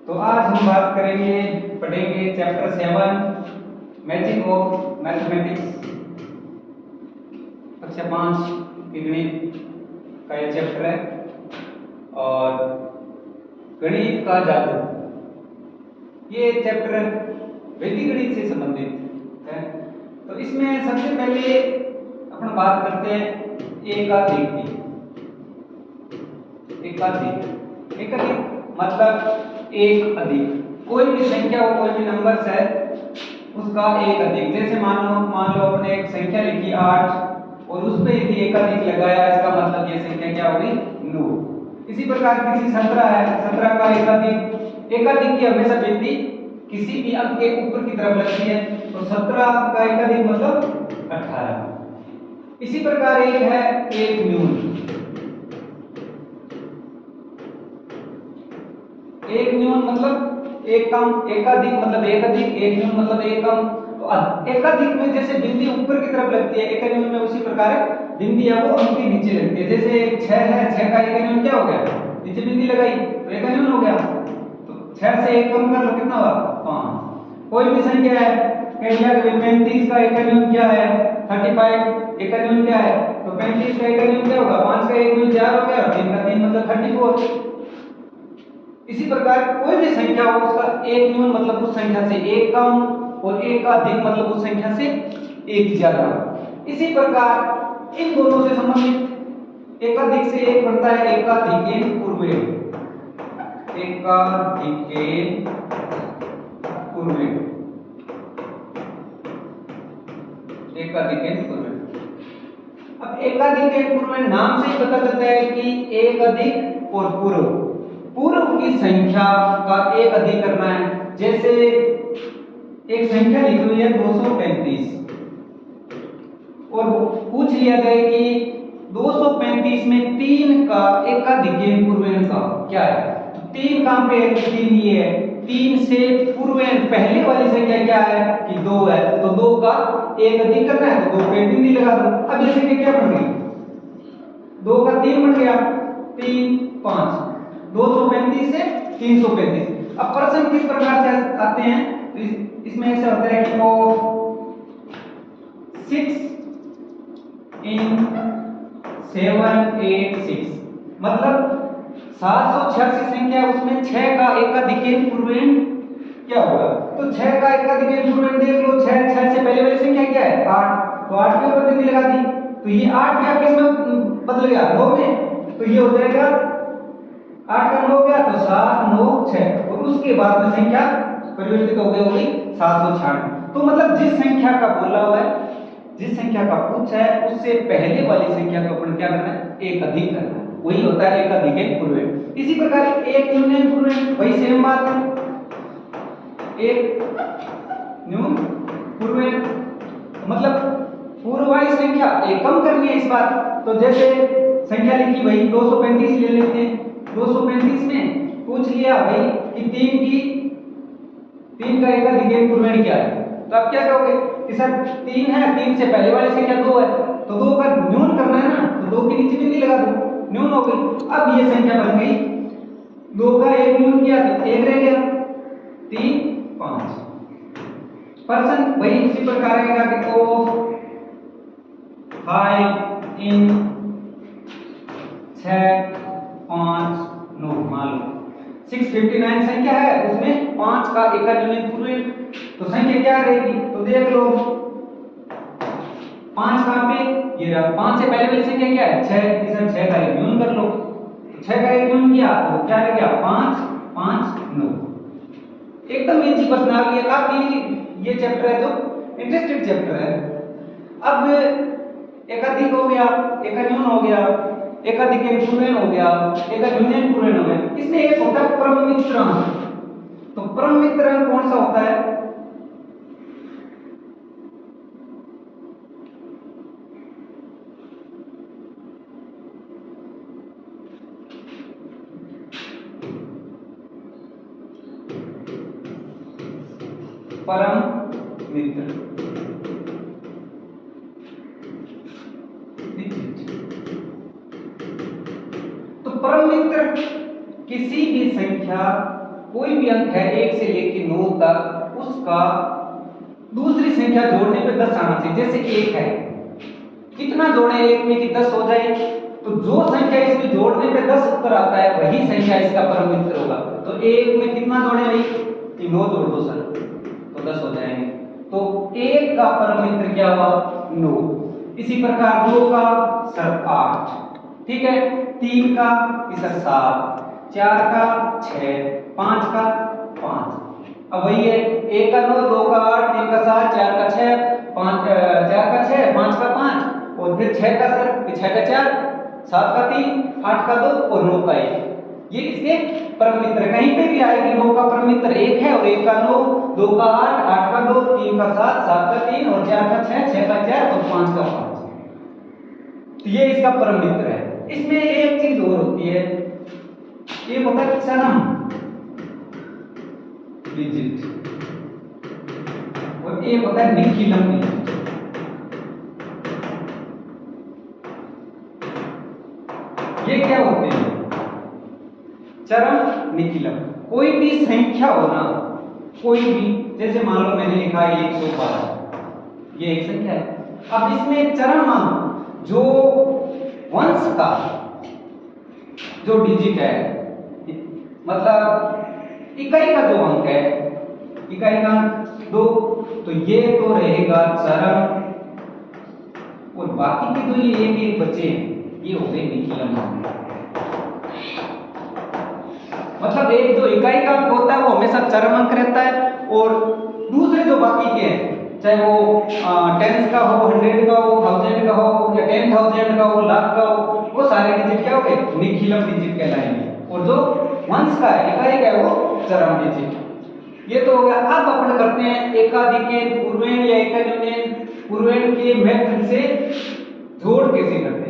तो आज हम बात करेंगे, पढ़ेंगे चैप्टर 7 मैचिंग ऑफ मैथमेटिक्स, कक्षा 5 की गणित का ये चैप्टर है। और गणित का जादू, ये चैप्टर वैदिक गणित से संबंधित है। तो इसमें सबसे पहले अपन बात करते हैं एकाधिक की। एकाधिक मतलब एक अधिक, कोई भी संख्या हो, कोई भी नंबर्स है उसका एक अधिक। जैसे मान लो अपने एक संख्या लिखी 8 और उस पे यदि एक अधिक लगाया, इसका मतलब ये संख्या क्या हो गई 9। इसी प्रकार किसी 17 है, 17 का एक अधिक की हमेशा गिनती किसी भी अंक के ऊपर की तरफ लगती है, तो 17 का एक अधिक मतलब 18। इसी प्रकार एक है एक न्यून। एक न्यून मतलब एक कम, एकाधिक मतलब एक अधिक, एक न्यून मतलब एक कम। तो एकाधिक में जैसे बिंदी ऊपर की तरफ लगती है, एक न्यून में उसी प्रकार बिंदी है वो अंक के नीचे लगती है। जैसे 6 है, 6 का एक न्यून क्या हो गया, नीचे बिंदी लगाई तो एक न्यून हो गया। तो 6 से एक कम कर लो, कितना हुआ 5। कोई भी संख्या है, कह दिया कि 35 का एक न्यून क्या है 35, एक न्यून क्या है, तो 35 का एक न्यून क्या होगा, 5 का एक न्यून 4 हो गया, 3 का 3 मतलब 34। इसी प्रकार कोई भी संख्या हो उसका एक न्यून मतलब उस संख्या से एक कम और एक का अधिक मतलब उस संख्या से एक ज्यादा। इसी प्रकार इन दोनों से संबंधित एकाधिक से एक बनता है एकाधिकेन पूर्वेण। एकाधिकेन पूर्वेण, एकाधिकेन पूर्वेण। अब एकाधिकेन पूर्वेण नाम से ही पता चलता है कि एक अधिक और पूर्व की संख्या का एक अधिक करना है। जैसे एक संख्या लिखी हुई है 235 और पूछ लिया जाए कि 235 में 3 का एकाधिकेन पूर्वेण का क्या है, तो 3 कहां पे है, 3 ये है। 3 से पूर्वेण पहले वाली संख्या क्या है कि 2 है, तो 2 का एक अधिक करना है तो 2 पे बिंदी लगा दो। अब ये संख्या क्या बन गई, 2 का 3 बन गया, 3 5, 235 से 335। अब प्रश्न किस प्रकार से आते हैं, तो इसमें ऐसा होता है कि वो 6 इन 786 मतलब 786 संख्या, उसमें 6 का एकाधिकेन पूर्वेण क्या होगा, तो 6 का एकाधिकेन पूर्वेण देख लो, 6 से पहले वाली संख्या क्या है 8, तो 8 के ऊपर बिंदी लगा दी, तो ये 8 क्या किस में बदल गया 9 में, तो ये हो जाएगा 8 का 9 हो गया तो 7 9 6 और उसके बाद में संख्या परिवर्तित हो गई 796। तो मतलब जिस संख्या का बोला हुआ है, जिस संख्या का पूछा है उससे पहले वाली संख्या को अपन क्या करना है, एक अधिक करना है, वही होता है एकाधिकेन पूर्वेण। इसी प्रकार एक न्यून पूर्वेण, वही सेम बात है, एक न्यून पूर्वेण मतलब पूर्व वाली संख्या एक कम करनी है इस बार। तो जैसे संख्या लिखी भाई 235 ले लेते हैं, 235 में पूछ लिया भाई कि 3 का एकाधिकेन पूर्वेण क्या है, तो आप क्या कहोगे कि सर 3 है, 3 से पहले वाली संख्या 2 है, तो 2 का न्यून करना है ना, तो 2 के नीचे बिंदी लगा दो, न्यून हो गई। अब ये संख्या बन गई 2 का एक न्यून किया तो एक रह गया, 3 5। पर्सन वही इसी प्रकार आएगा कि तो 5 इन 6 5 9, मान लो 659 संख्या है, उसमें 5 का एकाधिकेन पूर्वेण, तो संख्या क्या रहेगी, तो देख लो 5 कहां पे, ये रहा 5 से पहले वाली संख्या क्या है 6, इसे 6 का एक न्यून कर लो, 6 का एक न्यून किया तो क्या रह गया 5 5 9। एकदम इजी प्रश्नावली है, काफी ये चैप्टर है जो इंटरेस्टिंग चैप्टर है। अब एकाधिक हो गया, एकान्यून हो गया, एकाधिकेन पूर्वेण हो गया, एकान्यून पूर्वेण हो गया। इसमें एक होता है परम मित्रांक। तो परम मित्रांक कौन सा होता है, परम मित्र। तो परम मित्र किसी भी संख्या कोई भी अंक है 1 से लेकर 9 तक, उसका दूसरी संख्या जोड़ने पे 10 आना चाहिए। जैसे 1 है, कितना जोड़े 1 में कि 10 हो जाए, तो जो संख्या इसमें जोड़ने पे 10 उत्तर आता है वही संख्या इसका परम मित्र होगा। तो 1 में कितना जोड़े भाई, 9 जोड़ दो सर, तो 10 हो जाएंगे। तो 1 का परम मित्र क्या हुआ, 9। इसी प्रकार 2 का सर 8, ठीक है, 3 का सर 7, 4 का 6, 5 का 5। अब वही है, 1 का 9, 2 का 8, 3 का 7, 4 का 6, 4 का 6, 5 का 5, और फिर 6 का सर, 6 का 4, 7 का 3, 8 का 2 और 9 का 1। ये इसके परम मित्र। कहीं पे भी आएगी 9 का परम मित्र 1 है, और 1 का 9, 2 का 8, 8 का 2, 3 का 7, 7 का 3, और 4 का 6, 6 का 4 और 5 का 5। तो ये इसका परम मित्र है। इसमें एक चीज और होती है, ये होता है चरम डिजिट, और ये होता है निखिलम डिजिट। ये क्या होते हैं, चरम निखिलम। कोई भी संख्या हो ना, कोई भी, जैसे मान लो मैंने लिखा है 112, ये एक संख्या है। अब इसमें चरम अंक, जो वंश का जो डिजिट है, मतलब इकाई का जो अंक है, इकाई का अंक 2, तो ये तो रहेगा चरम, और बाकी के जो ये एक बचे ये हो गए निखिलम अंक। मतलब एक जो इकाई का अंक होता है वो हमेशा चरम अंक रहता है, और दूसरे जो बाकी के हैं, चाहे वो 10 का हो, 100 का हो, 1000 का हो, या 10,000 का हो, लाख का हो, वो सारे डिजिट क्या हो गए, निखिलम डिजिट कहलाएंगे। और जो वंश का है, इकाई का है, वो चरम डिजिट। ये तो हो गया। अब अपन करते हैं एकाधिकेन पूर्वेण या एकान्यूनेन पूर्वेण के मेथड से जोड़ कैसे करते हैं।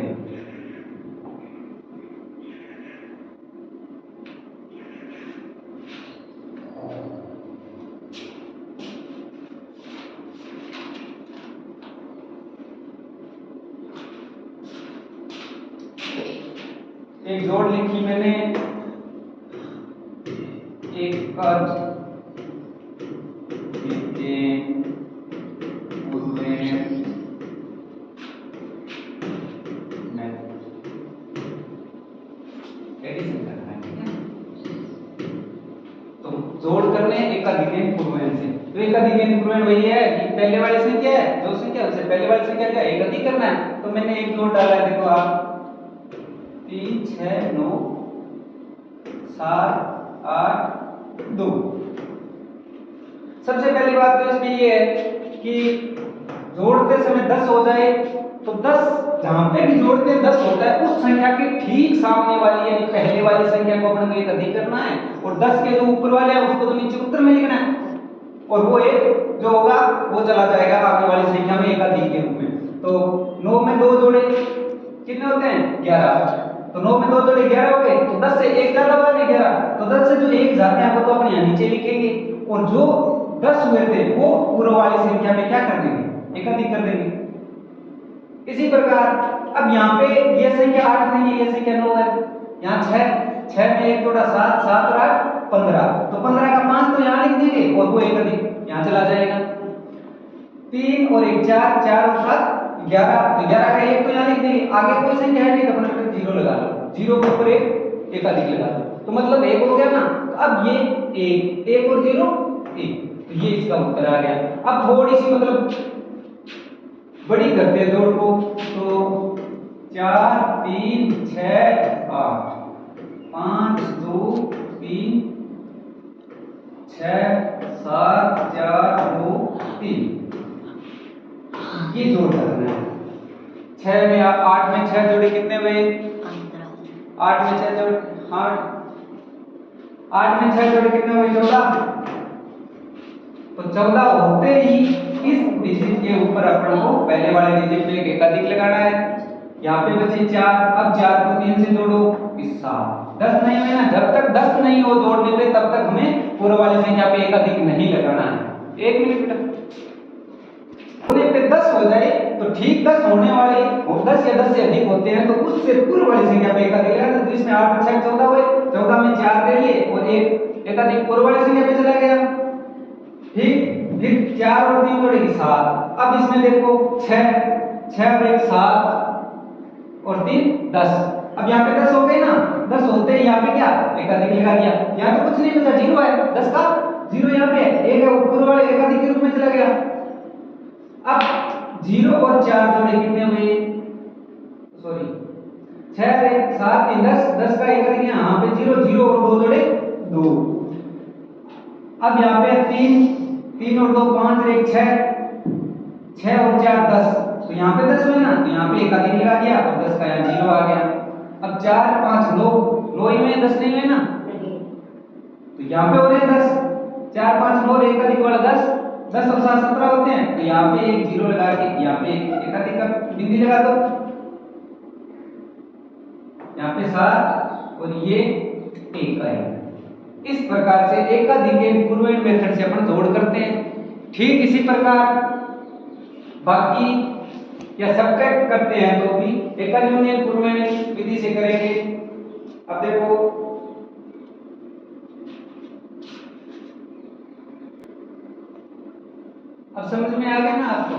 एक जोड़ लिखी मैंने, जोड़ करने एकाधिकेन पूर्वेण से। तो एकाधिकेन पूर्वेण वही है कि पहले वाली संख्या है, जो संख्या उससे पहले वाली संख्या क्या एक अधिक करना है। तो मैंने एक जोड़ डाला है, देखो आप, 3 6 9 7 8 2। सबसे पहली बात तो इसमें ये है कि जोड़ते समय 10 हो जाए, तो 10 जहां पे भी जोड़ते हैं 10 होता है, उस संख्या के ठीक सामने वाली यानी पहले वाली संख्या को अपन को एक अधिक करना है, और 10 के जो ऊपर वाले हैं उसको तो नीचे उत्तर में लिखना है, और वो एक जो होगा वो चला जाएगा आगे वाली संख्या में एक अधिक के रूप में। तो 9 में 2 जोड़े कितने होते हैं, 11। तो 9 में 2 जोड़े 11 हो गए, तो 10 से 1 ज्यादा हुआ नहीं 11, तो 10 से जो 1 जाते हैं वो तो अपन यहाँ नीचे लिखेंगे, और जो 10 हुए थे वो पूर्व वाली संख्या में क्या कर देंगे, एक अधिक कर देंगे। इसी प्रकार अब यहाँ पे ये संख्या 8 नहीं है, ये संख्या 9 है, यहाँ 6 में 1 जोड़ा 7, 7 और 8 15, तो 15 का 5 तो यहाँ लिख देंगे, और वो एक अधिक यहाँ चला जाएगा। 3 और 1 4, 4 और 7 11, तो 11 का 1 तो यहाँ लिख देंगे। आगे कोई संख्या है नहीं तो अपन 0 लगा लो, 0 के ऊपर एक अधिक लगा दो, तो मतलब 1 हो गया ना। तो अब ये 1 और 0 1, तो ये इसका उत्तर आ गया। अब थोड़ी सी मतलब बड़ी करते हैं जोड़ को, तो 4 3 6 8 5 2 3 6 7 4 2 3, ये जोड़ करना है। 6 में 8 में 6 जोड़े कितने हुए, 8 में 6 जोड़े 8 में 6 जोड़े कितने हुए, 14। तो 14 होते ही इस डिजिट के ऊपर अपन को पहले वाले डिजिट में एक अधिक लगाना है। यहाँ पे बचे 4, अब 4 को 3 से जोड़ो, 7। 10 नहीं हुए ना, जब तक 10 नहीं हो जोड़ने पे तब तक हमें पूर्व वाली संख्या पे एक अधिक नहीं लगाना है। 1 मिनट बेटा, होने पे 10 हो जाए तो ठीक 10 होने वाले, और 10 या 10 से अधिक होते हैं तो उससे पूर्व वाली संख्या पे एक अधिक लगाना। तो इसमें 8 और 6 14 हुए, 14 में 4 ले लिए और एक एकाधिक पूर्व वाली संख्या पे चला गया। ठीक, फिर 4 और 3 जोड़ेगी 7। अब इसमें देखो 6 और 1 7 और 3 10। अब यहाँ पे 10 हो गए ना, 10 होते ही यहाँ पे क्या एकाधिक लगा दिया। यहाँ तो कुछ नहीं बचा, 0 है, 10 का 0 यहाँ पे 1 है, ऊपर वाले एकाधिक के रूप में चला गया। अब 0 और 4 जोड़े कितने हुए, सॉरी 6 और 1 7 3 10, 10 का एकाधिक यहाँ पे 0 0 और 2 जोड़े 2। अब यहाँ पे 3 और 2 5 और 1 6 और 4 10, तो यहाँ पे 10 हुए ना, तो यहाँ पे एकाधिक लगा दिया और 10 का यहाँ 0 आ गया। अब 4 5 9 ही में 10 नहीं हुए ना, तो यहाँ पे हो रहे 10, 4 5 9 और एकाधिक वाला 10 10 और 7 17 होते हैं, तो यहाँ पे एक 0 लगा के यहाँ पे एकाधिक का बिंदु लगा दो। यहाँ पे 7 और ये 1 का है। इस प्रकार से एकाधिक के पूर्वेण मेथड से अपन जोड़ करते हैं। ठीक इसी प्रकार बाकी या सब्ट्रैक्ट करते हैं तो भी एकल यूनियन पूर्वेण विधि से करेंगे। अब देखो अब समझ में आ गया ना आपको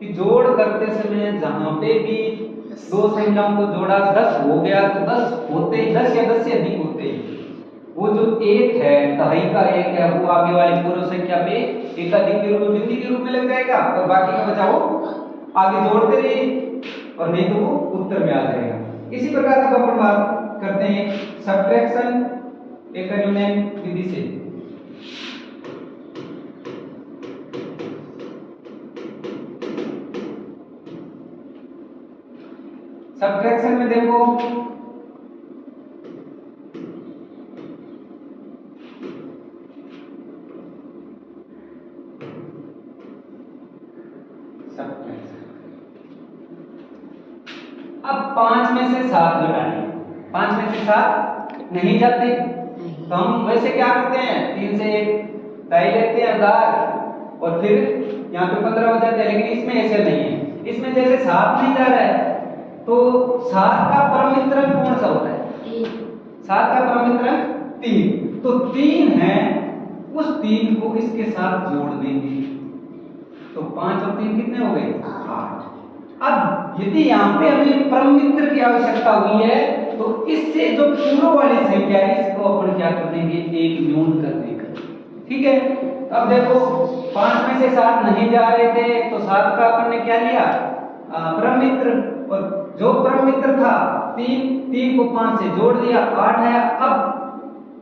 कि जोड़ करते समय जहां पे भी दो संख्याओं को जोड़ा 10 हो गया तो 10 होते ही 10 या 10 से अधिक होते ही वो जो 1 है दहाई का 1 है वो आगे वाली पूर्व संख्या पे एकाधिक के रूप में बिंदु के रूप में लग जाएगा और बाकी का बचा वो आगे जोड़ते रहिए और नहीं तो वो उत्तर में आ जाएगा। इसी प्रकार अब अपन बात करते हैं सब्ट्रैक्शन एकल यूनियन विधि से। सब्ट्रैक्शन में देखो अब 5 में से 7 घटाने, 5 में से 7 नहीं जाते तो हम वैसे क्या करते हैं 3 से 1 दाई लेते हैं उधार और फिर यहाँ पे 15 हो जाते हैं, लेकिन इसमें ऐसे नहीं है। इसमें जैसे 7 नहीं जा रहा है तो 7 का परम मित्रक कौन सा होता है, 7 का परम मित्रक 3, तो 3 है उस 3 को इसके साथ जोड़ देंगे तो 5 और 3 कितने हो गए 8। अब यदि यहाँ पे हमें परम मित्र की आवश्यकता हुई है तो इससे जो पूर्व वाली संख्या है इसको अपन क्या कर देंगे एक न्यून कर देंगे। ठीक है, अब देखो 5 में से 7 नहीं जा रहे थे तो 7 का अपन ने क्या लिया परम मित्र, और जो परम मित्र था 3 को 5 से जोड़ दिया 8 है। अब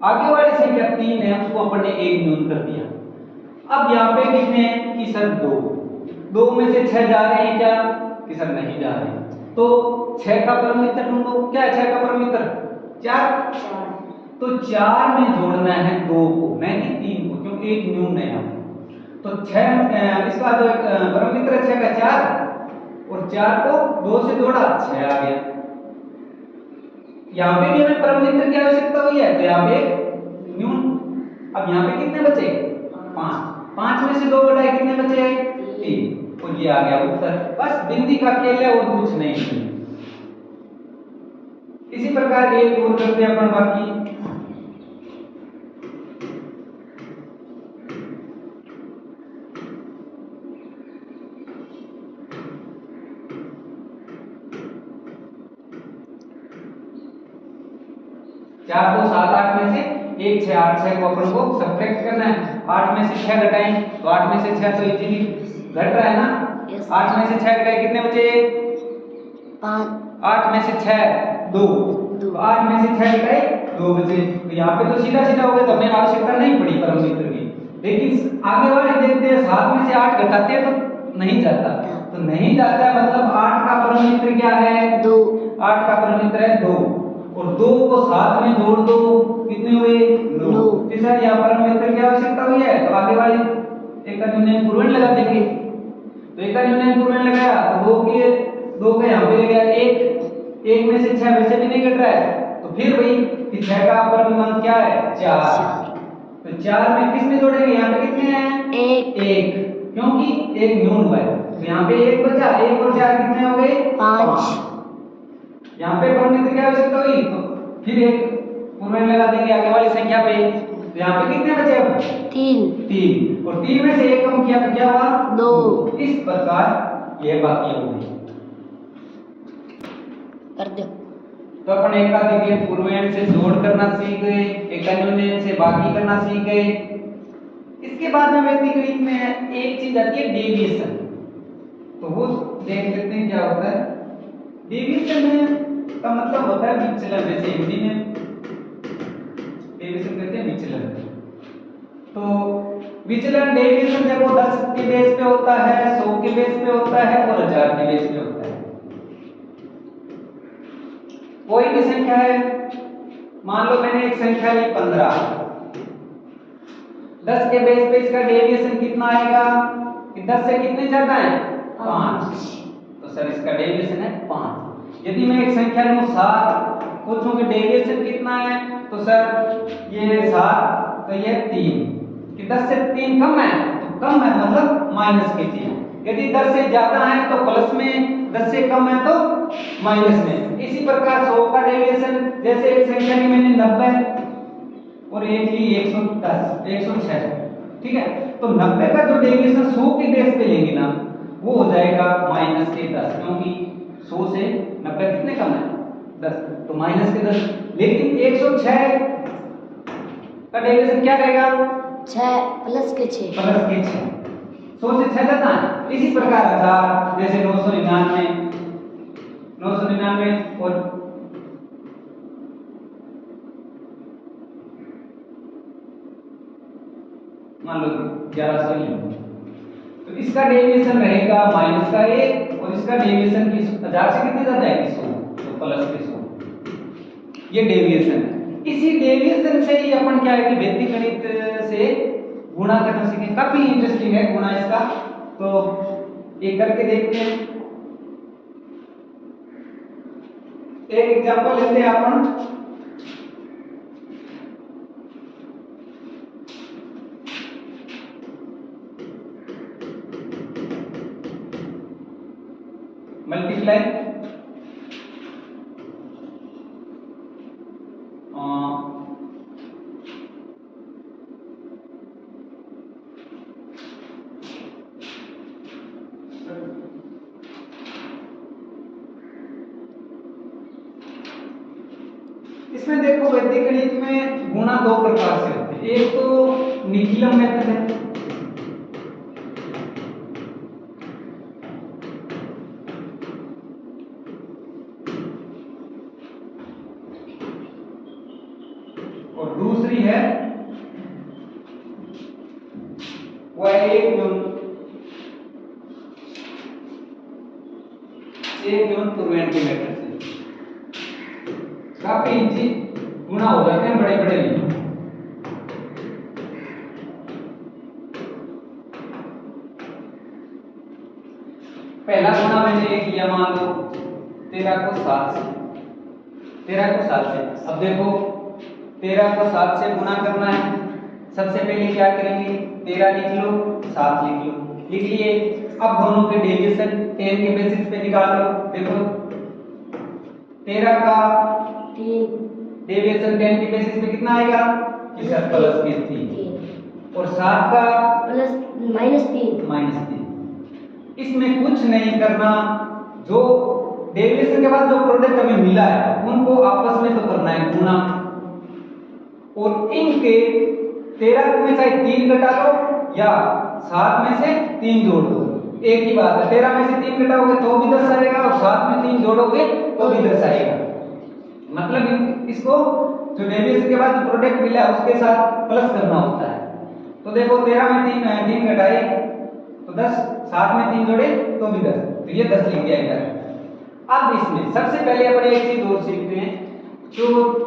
आगे वाली संख्या 3 है उसको अपन ने एक न्यून कर दिया। अब यहाँ पे कितने हैं कि सर 2 में से 6 जा रहे हैं क्या कि सर नहीं जा रहे, तो 6 का परम मित्र ढूंढो। क्या है 6 का परम मित्र 4, तो 4 में जोड़ना है 2 को नहीं कि 3 को क्योंकि एक न्यून है यहाँ तो 6 इसका जो परम मित्र 6 का 4 और 4 को 2 से जोड़ा 6 आ गया। यहाँ पे भी हमें परम मित्र की आवश्यकता हुई है तो यहाँ पे न्यून। अब यहाँ पे कितने बचे 5 में से 2 घटाए कितने बचे 3 और ये आ गया उत्तर। बस बिंदी का खेल है और कुछ नहीं। इसी प्रकार एक और करते हैं अपन बाकी। चार को 7 8 में से 1 6 8 6 को अपन को सब्ट्रैक्ट करना है। 8 में से 6 घटाएं तो 8 में से 6 तो इजीली घट रहा है ना। 8 में से 6 घटाए कितने बचे 5, 8 में से 6 2, तो 8 में से 6 घटाए 2 बचे, तो यहाँ पे तो सीधा सीधा हो गया तो हमें आवश्यकता नहीं पड़ी परम मित्र की। लेकिन आगे वाले देखते हैं 7 में से 8 घटाते हैं तो नहीं जाता, तो नहीं जाता है मतलब 8 का परम मित्र क्या है 2, 8 का परम मित्र है 2 और 2 को 7 में जोड़ दो कितने हुए 9। तीसरा यहाँ परम मित्र की आवश्यकता हुई है तो आगे वाली एकल यूनियन पूर्वेण लगा देंगे। तो एकल यूनियन पूर्वेण लगाया तो 2 का यहाँ पे लगा 1 में से 6 वैसे भी नहीं घट रहा है तो फिर वही कि 6 का परम मान क्या है 4, तो 4 में किसमें जोड़ेंगे यहाँ पे कितने हैं 1 क्योंकि एक न्यून हुआ है तो यहाँ पे 1 बचा, 1 और 4 कितने हो गए 5। यहाँ पे परम मित्र की आवश्यकता हुई तो फिर एक पूर्वेण लगा देंगे आगे वाली संख्या पे तो यहाँ पे कितने बचे अब? 3 और 3 में से एक कम किया तो क्या हुआ? 2। इस प्रकार ये बाकी हो गई। कर दो। तो अपन एकाधिक पूर्वेण से जोड़ करना सीख गए, एकान्योन्य से बाकी करना सीख गए। इसके बाद में व्यतिगणित में एक चीज आती है डेविएशन। तो वो देख लेते हैं क्या होता है। डेविएशन में का मतलब होता है विचलन। जैसे हिंदी में डेविएशन कहते हैं विचलन। तो विचलन डेविएशन देखो 10 के बेस पे होता है, 100 के बेस पे होता है और 1000 के बेस पे होता है। कोई भी संख्या है, मान लो मैंने एक संख्या ली 15, 10 के बेस पे इसका डेविएशन कितना आएगा कि 10 से कितने ज्यादा है? 5। तो सर इसका डेविएशन है 5। यदि मैं एक संख्या लूं 7, पूछूं कि डेविएशन कितना है, तो सर ये 7 तो ये 3 कि 10 से 3 कम है, तो कम है मतलब माइनस के 3। यदि 10 से ज्यादा है तो प्लस में, 10 से कम है तो माइनस में। इसी प्रकार 100 का डेविएशन, जैसे एक संख्या की मैंने 90 और एक ली 110, 106, ठीक है, तो 90 का जो डेविएशन 100 के बेस पे लेंगे ना, वो हो जाएगा माइनस के 10, क्योंकि 100 से 90 कितने कम है? 10, तो माइनस के 10। लेकिन 106 का डेविएशन क्या रहेगा? 6 प्लस के 6। 100 से 6 जाता है। इसी प्रकार 1000, जैसे 999 और मान लो 1100 ही, तो इसका डेविएशन रहेगा माइनस का 1 और इसका डेविएशन 1000 से कितने ज्यादा है? 100, तो प्लस के 100। ये डेविएशन है। इसी डेविएशन से ही अपन क्या है कि व्यतिगणित से गुणा करना सीखें। काफी इंटरेस्टिंग है गुणा इसका, तो एक करके देखते हैं। एक एग्जांपल लेते हैं अपन। मल्टीप्लाई इसमें देखो व्यतिगणित में गुणा 2 प्रकार से होते हैं। एक तो निखिलम मेथड है, और दूसरी है वह एक यून पूर्वेण के मेथड से। काफी इजी गुणा हो जाते हैं बड़े बड़े भी। पहला गुणा मैंने एक लिया, मान लो 13 को 7 से, 13 को 7 से। अब देखो 13 को 7 से गुणा करना है। सबसे पहले क्या करेंगे? 13 लिख लो, 7 लिख लो, लिख लिए। अब दोनों के डेविएशन 10 के बेसिस पे निकाल लो। देखो 13 का 3 डेविएशन 10 के बेसिस पे कितना आएगा? कि सर प्लस के 3, और 7 का प्लस -3। -3। इसमें कुछ नहीं करना, जो डेविएशन के बाद जो प्रोडक्ट हमें मिला है उनको आपस में तो करना है गुणा, और इनके 13 में चाहे 3 घटा लो या 7 में से 3 जोड़ दो, एक ही बात है। 13 में से 3 घटाओगे तो भी 10 आएगा, और 7 में 3 जोड़ोगे तो भी 10 आएगा। मतलब इसको जो डेविएशन के बाद जो प्रोडक्ट मिला है उसके साथ प्लस करना होता है। तो देखो 13 में 3 घटाए तो 10, 7 में 3 जोड़े तो भी 10, तो ये 10 लिख दिया इधर। अब इसमें सबसे पहले अपन एक चीज और सीखते हैं, जो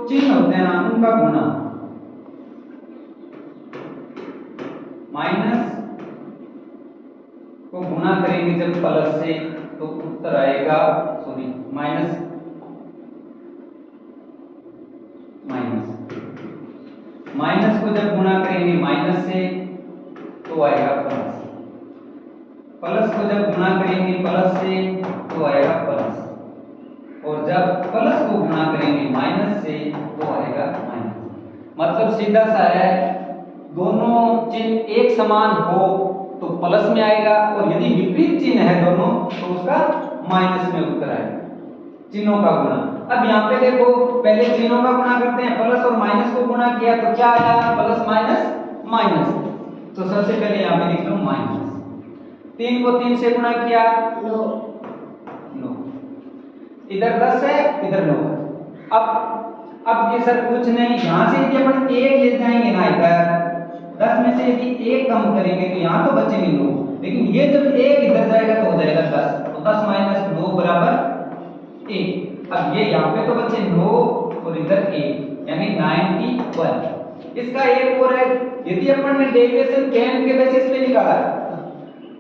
चिन्ह होते हैं ना उनका गुणा। माइनस को गुणा करेंगे जब प्लस से तो उत्तर आएगा, सॉरी माइनस माइनस को जब गुणा करेंगे माइनस से तो आएगा प्लस, प्लस को जब गुणा करेंगे प्लस से तो आएगा प्लस, और जब प्लस को गुणा करेंगे माइनस से तो आएगा माइनस। मतलब सीधा सा है, दोनों चिन्ह एक समान हो तो प्लस में आएगा, और यदि विपरीत चिन्ह है दोनों तो उसका माइनस में उत्तर आएगा, चिन्हों का गुणा। अब यहाँ पे देखो, पहले चिन्हों का गुणा करते हैं, प्लस और माइनस को गुणा किया तो क्या आया, प्लस माइनस माइनस। तो सबसे पहले यहाँ पे लिख लो माइनस, 3 को 3 से गुणा किया 9, 9, इधर 10 है इधर 9 है। अब ये सर कुछ नहीं, यहाँ से यदि अपन 1 ले जाएंगे ना इधर, 10 में से यदि 1 कम करेंगे तो यहाँ तो बचेंगे 9, लेकिन ये जब 1 इधर जाएगा तो हो जाएगा 10, तो 10 माइनस 9 बराबर 1। अब ये यहाँ पे तो बचे 9 और इधर 1, यानी 91। इसका एक और है, यदि अपन ने डेविएशन 10 के बेसिस पे निकाला है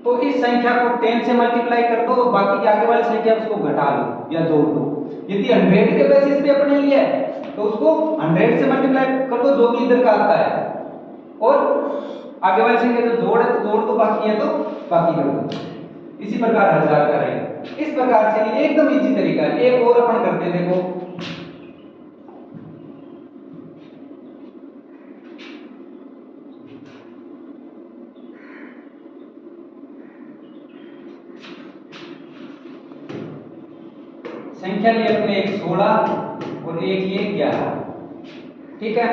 तो इस संख्या को 10 से मल्टीप्लाई कर दो और बाकी की आगे वाली संख्या उसको घटा लो या जोड़ दो। यदि 100 के बेसिस पे अपने लिया है तो उसको 100 से मल्टीप्लाई कर दो जो भी इधर का आता है, और आगे वाली संख्या जो जोड़ है तो जोड़ दो, बाकी है तो बाकी कर दो। इसी प्रकार 1000 का रहेगा। इस प्रकार से ये एकदम इजी तरीका है। एक और अपन करते हैं, देखो संख्या ली अपने एक 16 और एक ये 11, ठीक है।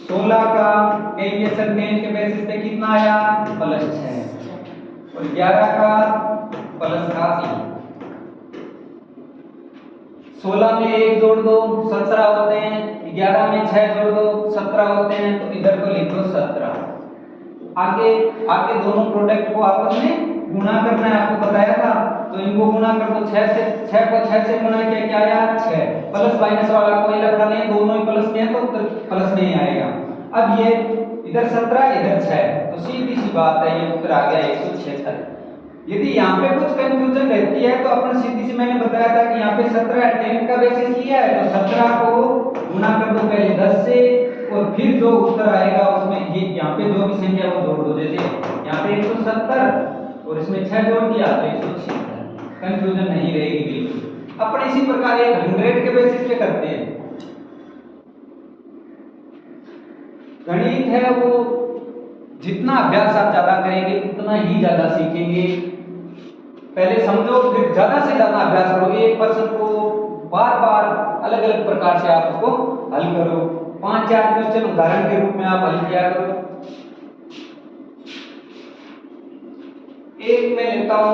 16 का डेविएशन 10 के बेसिस पे कितना आया, प्लस 6, और 11 का प्लस का 1। 16 में 1 जोड़ दो 17 होते हैं, 11 में 6 जोड़ दो 17 होते हैं, तो इधर को लिख दो 17। आगे दोनों प्रोडक्ट को आपस में गुणा करना है, आपको बताया था, तो इनको गुणा कर दो। 6 को 6 से गुणा किया, क्या आया 6। प्लस माइनस वाला कोई लफड़ा नहीं है, दोनों ही प्लस के हैं तो प्लस में ही आएगा। अब ये इधर 17 इधर 6, तो सीधी सी बात है, ये उत्तर आ गया 176। यदि यहाँ पे कुछ कंफ्यूजन रहती है तो अपन सीधी सी, मैंने बताया था कि यहाँ पे 17 10 का बेसिस लिया है, तो 17 को गुणा कर दो पहले 10 से, और फिर जो उत्तर आएगा उसमें ये यहाँ पे जो भी संख्या वो जोड़ दो। जैसे यहाँ पे 170 और इसमें 6 जोड़ दिया तो 176, कंफ्यूजन नहीं रहेगी बिल्कुल। अपन इसी प्रकार एक 100 के बेसिस पे करते हैं। गणित है वो जितना अभ्यास आप ज्यादा करेंगे उतना ही ज्यादा सीखेंगे। पहले समझो, फिर ज्यादा से ज्यादा अभ्यास करो। एक प्रश्न को बार बार अलग अलग प्रकार से आप उसको हल करो। 5-4 क्वेश्चन उदाहरण के रूप में आप हल किया करो। एक मैं लेता हूं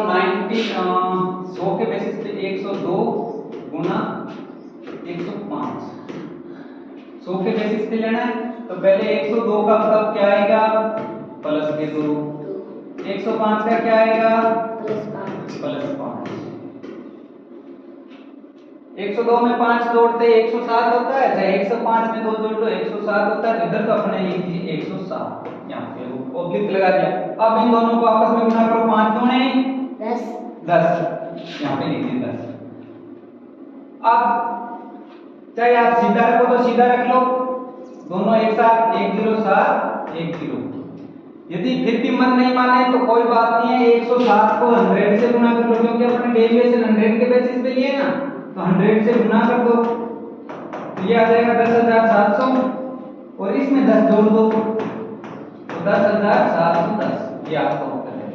100 के बेसिस पे 102 गुना 105। 100 के बेसिस पे लेना है तो पहले 102 का मतलब क्या आएगा, प्लस के 2। 105 का क्या आएगा, प्लस 5। 102 में 5 जोड़ते 107 होता है, चाहे 105 में 2 जोड़ दो 107 होता है। इधर तो अपने लिख दिए 107, यहाँ पे ऑब्लिक लगा दिया। अब इन दोनों को आपस में गुणा करो, 5 दूने 10, यहाँ पे लिख दिए 10। अब चाहे आप सीधा रखो तो सीधा रख लो, दोनों एक साथ 107 10। यदि फिर भी मन नहीं माने तो कोई बात नहीं है, 107 को 100 से गुणा कर लो, क्योंकि अपने डेविएशन 100 के बेसिस पे लिए ना, तो 100 से गुणा कर दो तो ये आ जाएगा 10,700, और इसमें 10 जोड़ दो तो 10,710, ये आपका उत्तर है।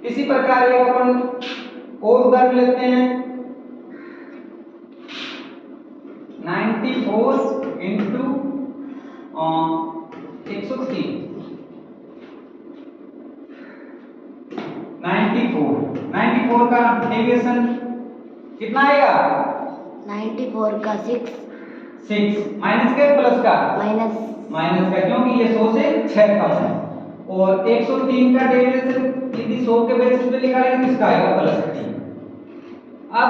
इसी प्रकार एक अपन और उदाहरण लेते हैं। 94 इंटू 103। 94 का डेविएशन कितना आएगा, 94 का 6 माइनस का प्लस का, माइनस का, क्योंकि ये 100 से 6 कम है। और 103 का डेविएशन यदि 100 के बेसिस पे निकालेंगे तो इसका आएगा प्लस 3। अब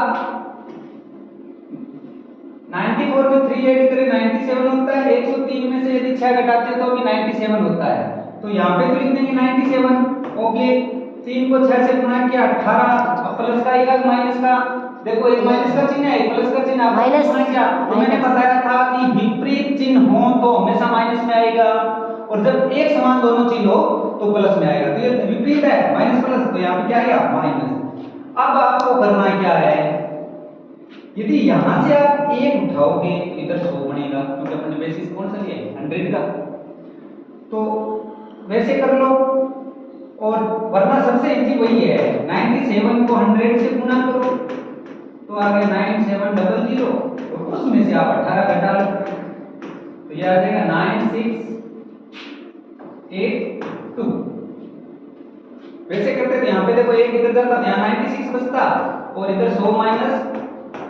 94 में 3 ऐड करें 97 होता है, 103 में से यदि 6 घटाते हैं तो भी 97 होता है। तो यहाँ पे तो लिख देंगे 97 ऑब्लिक 3 को 6 से गुणा किया 18, अब प्लस का आएगा माइनस का, देखो एक माइनस का चिन्ह है एक प्लस का चिन्ह, आपने गुणा किया तो मैंने बताया था कि विपरीत चिन्ह हो तो हमेशा माइनस में आएगा, और जब एक समान दोनों चिन्ह हो तो प्लस में आएगा। तो ये विपरीत है, माइनस प्लस, तो यहाँ पे क्या आएगा माइनस। अब आपको करना क्या है, यदि यहां से आप 1 उठाओगे तो इधर 100 बनेगा, क्योंकि अपने बेसिस कौन सा लिया है 100 का। तो वैसे कर लो, और वरना सबसे इजी वही है, 97 को 100 से गुणा करो तो आ गया 9700, और उसमें से आप 18 घटा लो तो ये आ जाएगा 9682। वैसे करते थे, यहाँ पे देखो एक इधर जाता, यहाँ 96 बचता, और इधर 100 माइनस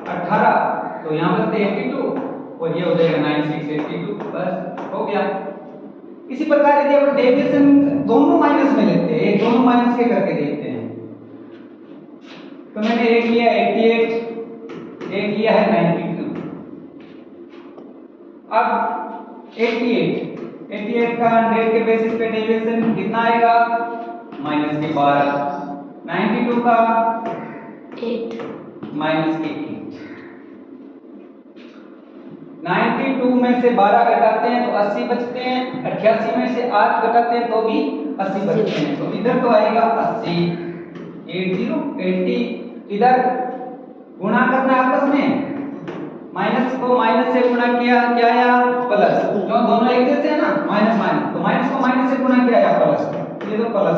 18 तो यहाँ बचते 82, और ये हो जाएगा 9682। बस हो गया। इसी प्रकार यदि अपन डेविएशन दोनों माइनस में लेते हैं, एक दोनों माइनस के करके देखते हैं, तो मैंने एक लिया 88, एक लिया है 92। अब 88 का 100 के बेसिस पे डेविएशन कितना आएगा, माइनस के 12, 92 का 8, माइनस के 8। 92 में से 12 घटाते हैं तो 80 बचते हैं, 88 में से 8 घटाते हैं तो भी 80 बचते हैं, तो इधर तो आएगा 80, 80। इधर गुणा करना आपस में, माइनस को माइनस से गुणा किया, क्या आया, प्लस, क्यों दोनों एक जैसे हैं ना, माइनस माइनस, तो माइनस को माइनस से गुणा किया आया प्लस, ये तो प्लस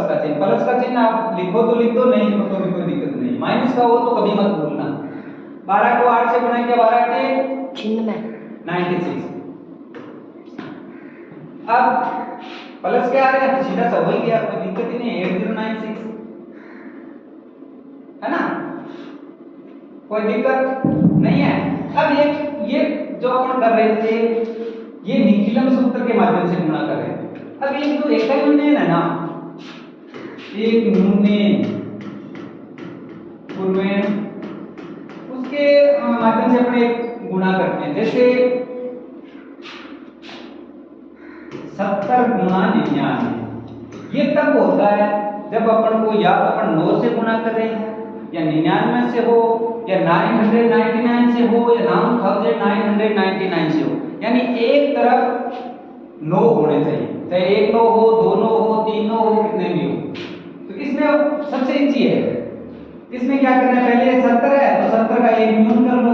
का चिन्ह आप लिखो तो लिख दो, नहीं लिखो तो भी कोई दिक्कत नहीं, माइनस का हो तो कभी मत भूलना। 12 को 8 से गुणा किया, 12 के चिन्ह में 96। अब प्लस क्या आ रहा है, सीधा सा वही गया, कोई दिक्कत ही नहीं, 8096 है ना, कोई दिक्कत नहीं है। अब ये जो अपन कर रहे थे, ये निखिलम सूत्र के माध्यम से गुणा कर रहे थे। अब ये जो एकल यूनियन है ना, एक यूनियन पूर्वेण, उसके माध्यम से अपने गुणा करते हैं। जैसे 70 गुणा 99, ये तब होता है जब अपन को या तो अपन 9 से गुणा करें, या 99 से हो, या 999 से हो, या 9999 से हो, यानी एक तरफ 9 होने चाहिए, चाहे 1 9 हो, 2 9 हो, 3 9 हो, कितने भी हो। तो इसमें सबसे इजी है, इसमें क्या करना है, पहले 70 है तो 70 का एक न्यून कर लो,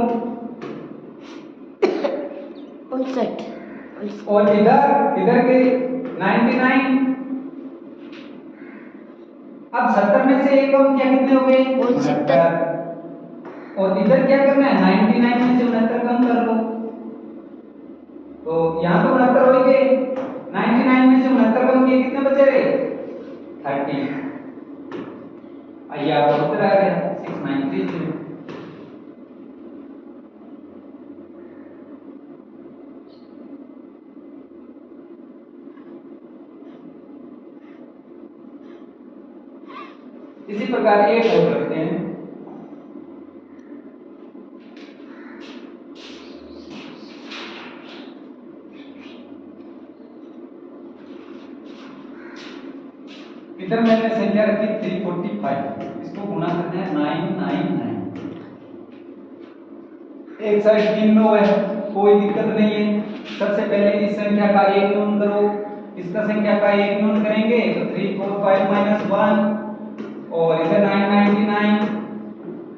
59, और इधर के 99। अब 70 में से एक कम क्या, कितने हो गए, 69। और इधर क्या करना है, 99 में से 69 कम कर लो, तो यहाँ तो 69 हो गए, 99 में से 69 कम किए, कितने बचे रहे, 30। आइए आपका उत्तर आ गया 6930। इसी प्रकार एक और करते हैं, इधर मैंने संख्या रखी 345, इसको गुणा करना है 999। एक साइड 3 9 है, कोई दिक्कत नहीं है। सबसे पहले इस संख्या का एक न्यून करो, इसका संख्या का एक न्यून करेंगे तो 345 माइनस 1, और इधर 999।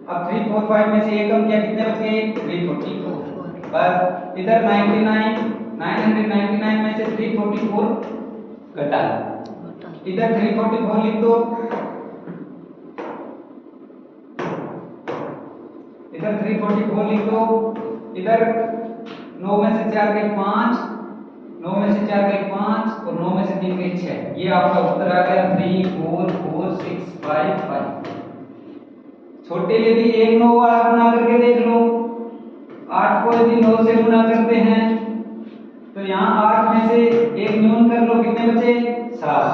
अब 345 में से एक कम किया, कितने बच गए, 344। बस इधर 999 में से 344 घटा, इधर 344 लिख दो, इधर 344 लिख दो, इधर 9 में से 4 गए 5, 9 में से 4 गए 5, और 9 में से 3 गए 6। ये आपका उत्तर आ गया 34465। छोटे यदि एक 9 वाला गुणा करके देख लो, 8 को यदि 9 से गुणा करते हैं तो यहाँ 8 में से एक न्यून कर लो, कितने बचे, 7,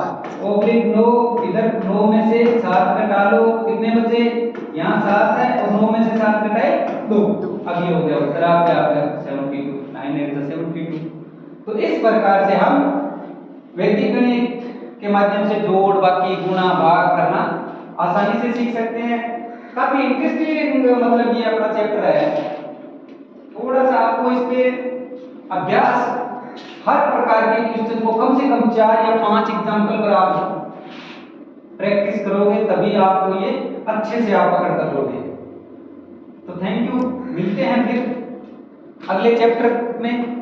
ओब्लिक 9, इधर 9 में से 7 घटा लो, कितने बचे, यहाँ 7 है, और 9 में से 7 घटाए 2। अब ये हो गया उत्तर आपका 72, 972। तो इस प्रकार से हम वैदिक गणित के माध्यम से जोड़, बाकी, गुणा, भाग करना आसानी से सीख सकते हैं। काफी इंटरेस्टिंग मतलब ये अपना चैप्टर है, थोड़ा सा आपको इस पे अभ्यास, हर प्रकार के क्वेश्चन को कम से कम 4 या 5 एग्जाम्पल पर आप प्रैक्टिस करोगे, तभी आपको ये अच्छे से आप पकड़ कर लोगे। तो थैंक यू, मिलते हैं फिर अगले चैप्टर में।